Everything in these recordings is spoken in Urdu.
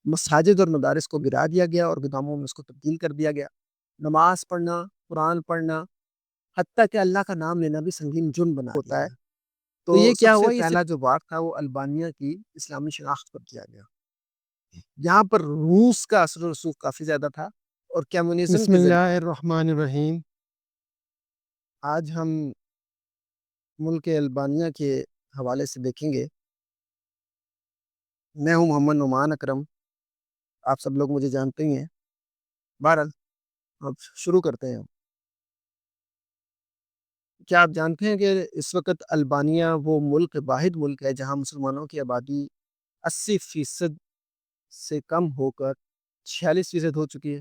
مساجد اور مدارس کو گرا دیا گیا اور گوداموں میں اس کو تبدیل کر دیا گیا۔ نماز پڑھنا، قرآن پڑھنا، حتیٰ کہ اللہ کا نام لینا بھی سنگین جرم بنا ہوتا ہے۔ تو یہ کیا ہوا، پہلا جو وار تھا وہ البانیہ کی اسلامی شناخت پر کیا گیا۔ یہاں پر روس کا اثر و رسوخ کافی زیادہ تھا اور کمیونزم بسم اللہ الرحمن الرحیم۔ آج ہم ملک البانیہ کے حوالے سے دیکھیں گے۔ میں ہوں محمد نعمان اکرم، آپ سب لوگ مجھے جانتے ہی ہیں۔ بہرحال اب شروع کرتے ہیں۔ کیا آپ جانتے ہیں کہ اس وقت البانیہ وہ ملک، واحد ملک ہے جہاں مسلمانوں کی آبادی 80% سے کم ہو کر 46% ہو چکی ہے۔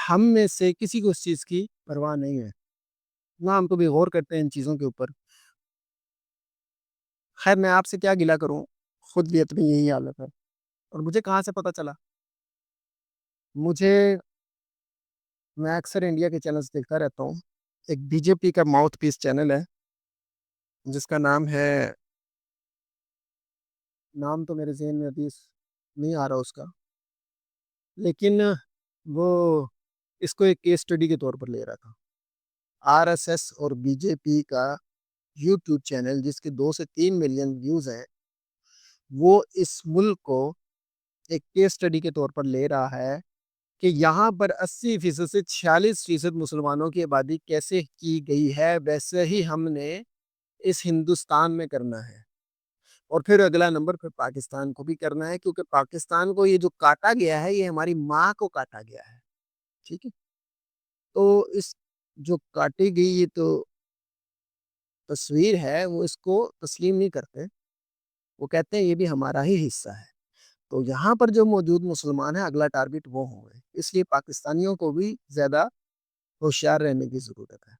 ہم میں سے کسی کو اس چیز کی پرواہ نہیں ہے، نہ ہم کبھی غور کرتے ہیں ان چیزوں کے اوپر۔ خیر، میں آپ سے کیا گلہ کروں، خود بھی اپنی یہی حالت ہے۔ اور مجھے کہاں سے پتہ چلا؟ میں اکثر انڈیا کے چینلز دیکھتا رہتا ہوں۔ ایک بی جے پی کا ماؤتھ پیس چینل ہے جس کا نام ہے، نام تو میرے ذہن میں ابھی نہیں آ رہا اس کا، لیکن وہ اس کو ایک کیس سٹڈی کے طور پر لے رہا تھا۔ آر ایس ایس اور بی جے پی کا یوٹیوب چینل جس کے 2 سے 3 ملین ویوز ہیں، وہ اس ملک کو ایک کیس سٹڈی کے طور پر لے رہا ہے کہ یہاں پر 80% سے 46% مسلمانوں کی آبادی کیسے کی گئی ہے، ویسے ہی ہم نے اس ہندوستان میں کرنا ہے۔ اور پھر اگلا نمبر پھر پاکستان کو بھی کرنا ہے، کیونکہ پاکستان کو یہ جو کاٹا گیا ہے یہ ہماری ماں کو کاٹا گیا ہے۔ ٹھیک ہے، تو اس جو کاٹی گئی یہ تو تصویر ہے، وہ اس کو تسلیم نہیں کرتے، وہ کہتے ہیں یہ بھی ہمارا ہی حصہ ہے۔ تو یہاں پر جو موجود مسلمان ہیں اگلا ٹارگٹ وہ ہوں گے، اس لیے پاکستانیوں کو بھی زیادہ ہوشیار رہنے کی ضرورت ہے۔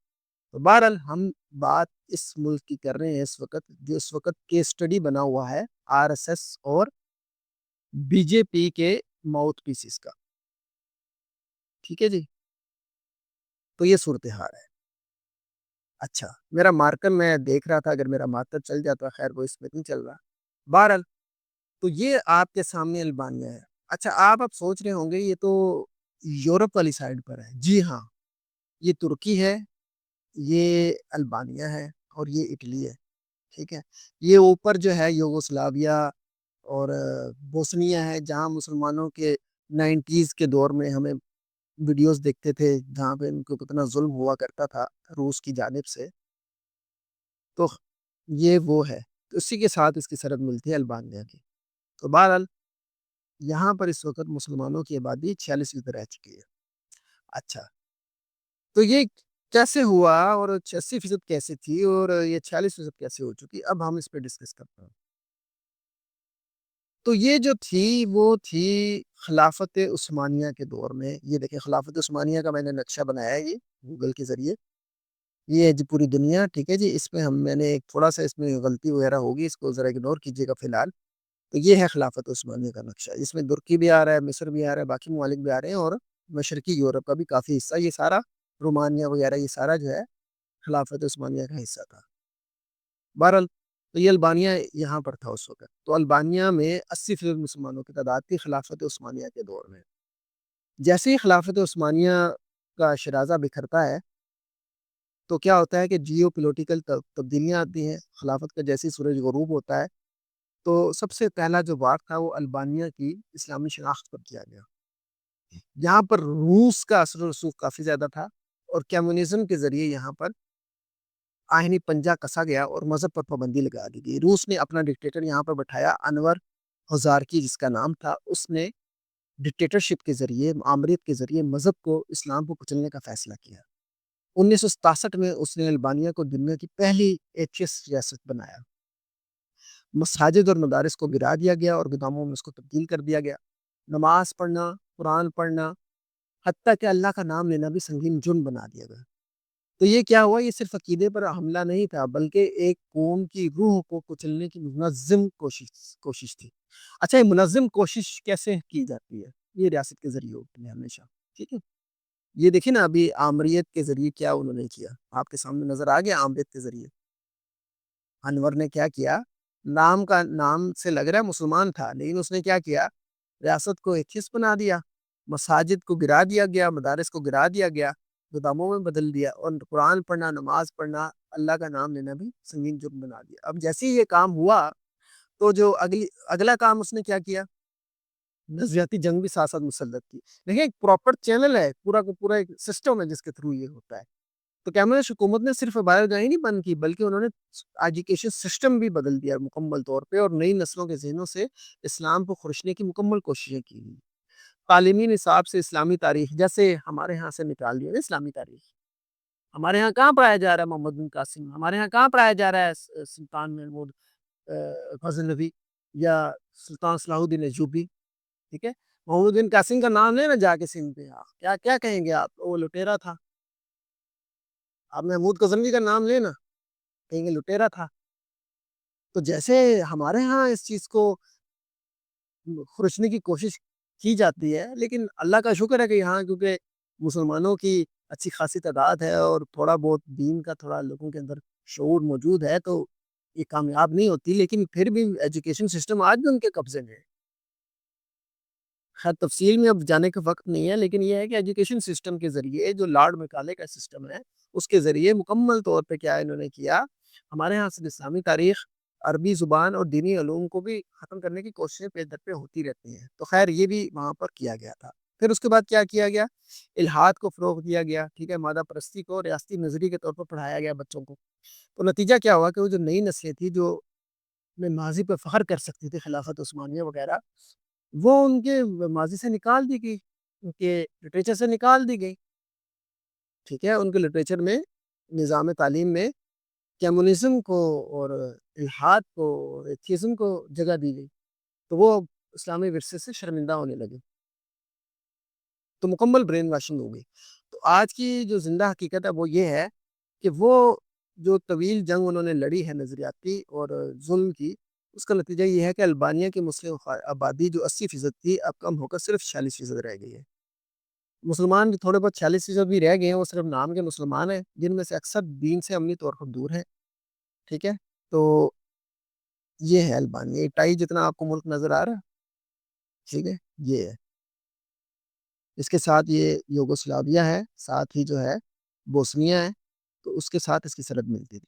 تو بہرحال ہم بات اس ملک کی کر رہے ہیں اس وقت، جو اس وقت کیس سٹڈی بنا ہوا ہے آر ایس ایس اور بی جے پی کے ماؤتھ پیسز کا۔ ٹھیک ہے جی، تو یہ صورتحال ہے۔ اچھا، میرا مارکر میں دیکھ رہا تھا، اگر میرا مارکر چل جاتا، خیر وہ اس میں نہیں چل رہا۔ بہرحال تو یہ آپ کے سامنے البانیہ ہے۔ اچھا، آپ اب سوچ رہے ہوں گے یہ تو یورپ والی سائڈ پر ہے۔ جی ہاں، یہ ترکی ہے، یہ البانیہ ہے اور یہ اٹلی ہے۔ ٹھیک ہے، یہ اوپر جو ہے یوگوسلاویا اور بوسنیا ہے، جہاں مسلمانوں کے 90s کے دور میں ہمیں ویڈیوز دیکھتے تھے جہاں پہ ان کو کتنا ظلم ہوا کرتا تھا روس کی جانب سے۔ تو یہ وہ ہے، تو اسی کے ساتھ اس کی سرحد ملتی ہے البانیہ کی۔ تو بہرحال یہاں پر اس وقت مسلمانوں کی آبادی 46% رہ چکی ہے۔ اچھا، تو یہ کیسے ہوا اور 86% کیسے تھی اور یہ 46% کیسے ہو چکی، اب ہم اس پہ ڈسکس کرتے ہیں۔ تو یہ جو تھی وہ تھی خلافت عثمانیہ کے دور میں۔ یہ دیکھیں، خلافت عثمانیہ کا میں نے نقشہ بنایا ہے یہ گوگل کے ذریعے، یہ ہے جی پوری دنیا۔ ٹھیک ہے جی، اس میں میں نے ایک تھوڑا سا اس میں غلطی وغیرہ ہوگی، اس کو ذرا اگنور کیجیے گا فی الحال۔ تو یہ ہے خلافت عثمانیہ کا نقشہ، جس میں ترکی بھی آ رہا ہے، مصر بھی آ رہا ہے، باقی ممالک بھی آ رہے ہیں اور مشرقی یورپ کا بھی کافی حصہ، یہ سارا رومانیہ وغیرہ یہ سارا جو ہے خلافت عثمانیہ کا حصہ تھا۔ بہرحال تو یہ البانیہ یہاں پر تھا اس وقت۔ تو البانیہ میں 80% مسلمانوں کی تعداد تھی خلافت عثمانیہ کے دور میں۔ جیسے ہی خلافت عثمانیہ کا شرازہ بکھرتا ہے تو کیا ہوتا ہے کہ جیو پولیٹیکل تبدیلیاں آتی ہیں۔ خلافت کا جیسے سورج غروب ہوتا ہے تو سب سے پہلا جو وار تھا وہ البانیہ کی اسلامی شناخت پر کیا گیا۔ یہاں پر روس کا اثر و رسوخ کافی زیادہ تھا اور کمیونزم کے ذریعے یہاں پر آئینی پنجہ کسا گیا اور مذہب پر پابندی لگا دی گئی۔ روس نے اپنا ڈکٹیٹر یہاں پر بٹھایا، انور ہوزارکی جس کا نام تھا، اس نے ڈکٹیٹرشپ کے ذریعے، معامریت کے ذریعے مذہب کو، اسلام کو کچلنے کا فیصلہ کیا۔ 1967 میں اس نے البانیہ کو دنیا کی پہلی ایتھیسٹ ریاست بنایا۔ مساجد اور مدارس کو گرا دیا گیا اور گوداموں میں اس کو تبدیل کر دیا گیا۔ نماز پڑھنا، قرآن پڑھنا، حتیٰ کہ اللہ کا نام لینا بھی سنگین جرم بنا دیا گیا۔ تو یہ کیا ہوا، یہ صرف عقیدے پر حملہ نہیں تھا بلکہ ایک قوم کی روح کو کچلنے کی منظم کوشش تھی۔ اچھا، یہ منظم کوشش کیسے کی جاتی ہے؟ یہ ریاست کے ذریعے ہوتی ہے ہمیشہ۔ ٹھیک ہے، یہ دیکھیں نا، ابھی آمریت کے ذریعے کیا انہوں نے کیا، آپ کے سامنے نظر آ گیا۔ آمریت کے ذریعے انور نے کیا کیا نام سے لگ رہا ہے مسلمان تھا، لیکن اس نے کیا کیا، ریاست کو ایتھیسٹ بنا دیا، مساجد کو گرا دیا گیا، مدارس کو گرا دیا گیا، گوداموں میں بدل دیا، اور قرآن پڑھنا، نماز پڑھنا، اللہ کا نام لینا بھی سنگین جرم بنا دیا۔ اب جیسے ہی یہ کام ہوا تو جو اگلا کام اس نے کیا کیا، نظریاتی جنگ بھی ساتھ ساتھ مسلط کی۔ دیکھیں ایک پراپر چینل ہے، پورا کا پورا ایک سسٹم ہے جس کے تھرو یہ ہوتا ہے۔ تو کیمرش حکومت نے صرف عبادت گاہیں نہیں بند کی، بلکہ انہوں نے ایجوکیشن سسٹم بھی بدل دیا مکمل طور پہ، اور نئی نسلوں کے ذہنوں سے اسلام کو خورشنے کی مکمل کوششیں کی گئی۔ تعلیمی نصاب سے اسلامی تاریخ، جیسے ہمارے ہاں سے نکال دیا نا اسلامی تاریخ، ہمارے ہاں کہاں پڑھایا جا رہا ہے محمد بن قاسم، ہمارے ہاں کہاں پڑھایا جا رہا ہے سلطان محمود غزنوی یا سلطان صلاح الدین ایوبی، ٹھیک ہے؟ محمود بن قاسم کا نام لینا جا کے سندھ پہ، کیا کیا کہیں گے آپ، وہ لٹیرا تھا۔ آپ محمود غزنوی کا نام لینا، کہیں گے لٹیرا تھا۔ تو جیسے ہمارے ہاں اس چیز کو خورشنے کی کوشش کی جاتی ہے، لیکن اللہ کا شکر ہے کہ یہاں کیونکہ مسلمانوں کی اچھی خاصی تعداد ہے اور تھوڑا بہت دین کا تھوڑا لوگوں کے اندر شعور موجود ہے، تو یہ کامیاب نہیں ہوتی، لیکن پھر بھی ایجوکیشن سسٹم آج بھی ان کے قبضے میں ہے۔ خیر تفصیل میں اب جانے کا وقت نہیں ہے، لیکن یہ ہے کہ ایجوکیشن سسٹم کے ذریعے جو لارڈ مکالے کا سسٹم ہے، اس کے ذریعے مکمل طور پہ کیا انہوں نے کیا، ہمارے ہاں سے اسلامی تاریخ، عربی زبان اور دینی علوم کو بھی ختم کرنے کی کوششیں پہ در پہ ہوتی رہتی ہیں۔ تو خیر یہ بھی وہاں پر کیا گیا تھا۔ پھر اس کے بعد کیا کیا گیا، الحاد کو فروغ دیا گیا، ٹھیک ہے، مادہ پرستی کو ریاستی نظری کے طور پر پڑھایا گیا بچوں کو۔ تو نتیجہ کیا ہوا کہ وہ جو نئی نسلیں تھی جو اپنے ماضی پہ فخر کر سکتی تھی، خلافت عثمانیہ وغیرہ، وہ ان کے ماضی سے نکال دی گئی، ان کے لٹریچر سے نکال دی گئی، ٹھیک ہے، ان کے لٹریچر میں، نظام تعلیم میں کمیونزم کو اور الحاد کو، ایتھیزم کو جگہ دی گئی، تو وہ اسلامی ورثے سے شرمندہ ہونے لگے، تو مکمل برین واشنگ ہو گئی۔ تو آج کی جو زندہ حقیقت ہے وہ یہ ہے کہ وہ جو طویل جنگ انہوں نے لڑی ہے نظریاتی اور ظلم کی، اس کا نتیجہ یہ ہے کہ البانیہ کی مسلم آبادی جو 80% تھی، اب کم ہو کر صرف 46% رہ گئی ہے۔ مسلمان بھی تھوڑے بہت 46% بھی رہ گئے ہیں، وہ صرف نام کے مسلمان ہیں، جن میں سے اکثر دین سے عملی طور پر دور ہیں، ٹھیک ہے؟ تو یہ ہے البانیہ، اٹائی جتنا آپ کو ملک نظر آ رہا ہے، ٹھیک ہے، یہ ہے۔ اس کے ساتھ یہ یوگوسلاویا ہے، ساتھ ہی جو ہے بوسنیا ہے، تو اس کے ساتھ اس کی سرحد ملتی تھی۔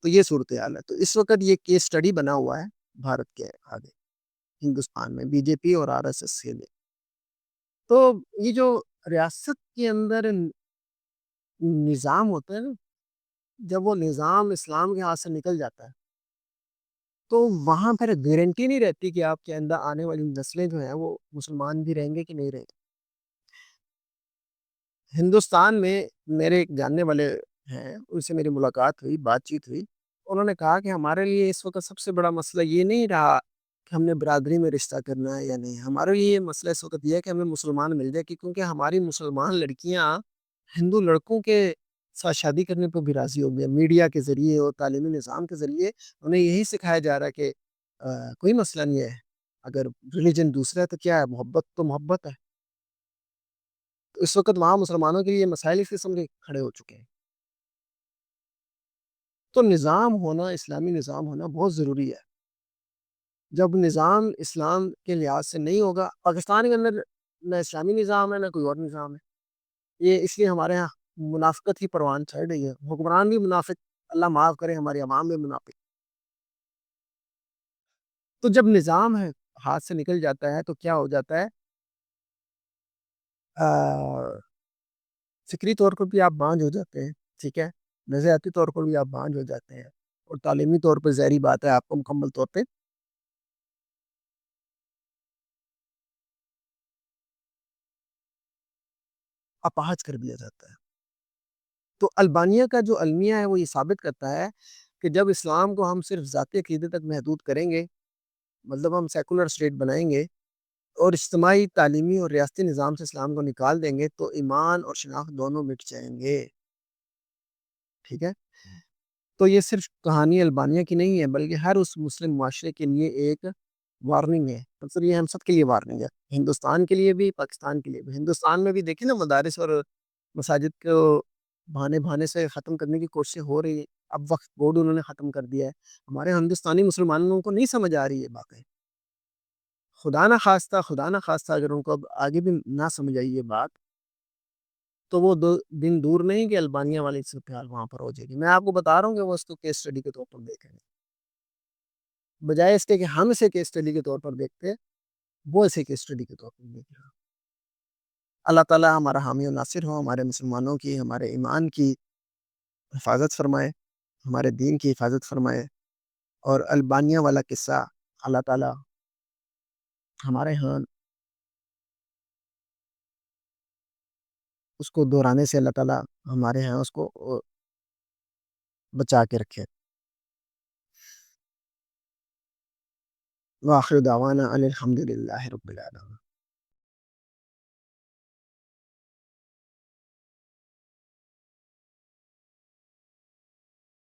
تو یہ صورتحال ہے۔ تو اس وقت یہ کیس سٹڈی بنا ہوا ہے بھارت کے آگے، ہندوستان میں بی جے پی اور آر ایس ایس کے لیے۔ تو یہ جو ریاست کے اندر نظام ہوتا ہے نا، جب وہ نظام اسلام کے ہاتھ سے نکل جاتا ہے تو وہاں پھر گارنٹی نہیں رہتی کہ آپ کے اندر آنے والی نسلیں جو ہیں وہ مسلمان بھی رہیں گے کہ نہیں رہیں گے۔ ہندوستان میں میرے ایک جاننے والے ہیں، ان سے میری ملاقات ہوئی، بات چیت ہوئی، انہوں نے کہا کہ ہمارے لیے اس وقت سب سے بڑا مسئلہ یہ نہیں رہا کہ ہم نے برادری میں رشتہ کرنا ہے یا نہیں، ہمارے لیے یہ مسئلہ اس وقت یہ ہے کہ ہمیں مسلمان مل جائے، کیونکہ ہماری مسلمان لڑکیاں ہندو لڑکوں کے ساتھ شادی کرنے پر بھی راضی ہو گیا۔ میڈیا کے ذریعے اور تعلیمی نظام کے ذریعے انہیں یہی سکھایا جا رہا ہے کہ کوئی مسئلہ نہیں ہے، اگر ریلیجن دوسرا ہے تو کیا ہے، محبت تو محبت ہے۔ تو اس وقت وہاں مسلمانوں کے لیے مسائل اس قسم کے کھڑے ہو چکے ہیں۔ تو نظام ہونا، اسلامی نظام ہونا بہت ضروری ہے۔ جب نظام اسلام کے لحاظ سے نہیں ہوگا، پاکستان کے اندر نہ اسلامی نظام ہے نہ کوئی اور نظام ہے، یہ اس لیے ہمارے ہاں منافقت ہی پروان چڑھ رہی ہے، حکمران بھی منافق، اللہ معاف کرے ہماری عوام بھی منافق۔ تو جب نظام ہے ہاتھ سے نکل جاتا ہے تو کیا ہو جاتا ہے، فکری طور پر بھی آپ بانجھ ہو جاتے ہیں، ٹھیک ہے، نظریاتی طور پر بھی آپ بانجھ ہو جاتے ہیں، اور تعلیمی طور پر ظاہری بات ہے آپ کو مکمل طور پہ اپاہج کر دیا جاتا ہے۔ تو البانیہ کا جو المیہ ہے وہ یہ ثابت کرتا ہے کہ جب اسلام کو ہم صرف ذاتی عقیدے تک محدود کریں گے، مطلب ہم سیکولر اسٹیٹ بنائیں گے اور اجتماعی، تعلیمی اور ریاستی نظام سے اسلام کو نکال دیں گے، تو ایمان اور شناخت دونوں مٹ جائیں گے، ٹھیک ہے۔ تو یہ صرف کہانی البانیہ کی نہیں ہے، بلکہ ہر اس مسلم معاشرے کے لیے ایک وارننگ ہے، مطلب یہ ہم سب کے لیے وارننگ ہے، ہندوستان کے لیے بھی، پاکستان کے لیے بھی۔ ہندوستان میں بھی دیکھیں نا، مدارس اور مساجد کو بہانے بہانے سے ختم کرنے کی کوششیں ہو رہی ہیں، اب وقت بورڈ انہوں نے ختم کر دیا ہے. ہمارے ہندوستانی مسلمانوں کو نہیں سمجھ آ رہی ہے باتیں. خدا نہ خواستہ اگر ان کو اب آگے بھی نہ سمجھ آئی یہ بات تو وہ دن دور نہیں کہ البانیہ والی صورتحال وہاں پر ہو جائے گی. میں آپ کو بتا رہا ہوں کہ وہ اس کو کیس اسٹڈی کے طور پر دیکھیں گے بجائے اس کے کہ ہم اسے کیس اسٹڈی کے طور پر دیکھتے وہ اسے کیس اسٹڈی کے طور پر دیکھ رہا. اللہ تعالیٰ ہمارا حامی و ناصر ہو, ہمارے مسلمانوں کی, ہمارے ایمان کی حفاظت فرمائے, ہمارے دین کی حفاظت فرمائے. اور البانیہ والا قصہ اللہ تعالیٰ ہمارے ہاں اس کو دہرانے سے اللہ تعالیٰ ہمارے ہاں اس کو بچا کے رکھے. وآخر دعوانا ان الحمد للہ رب العالمین.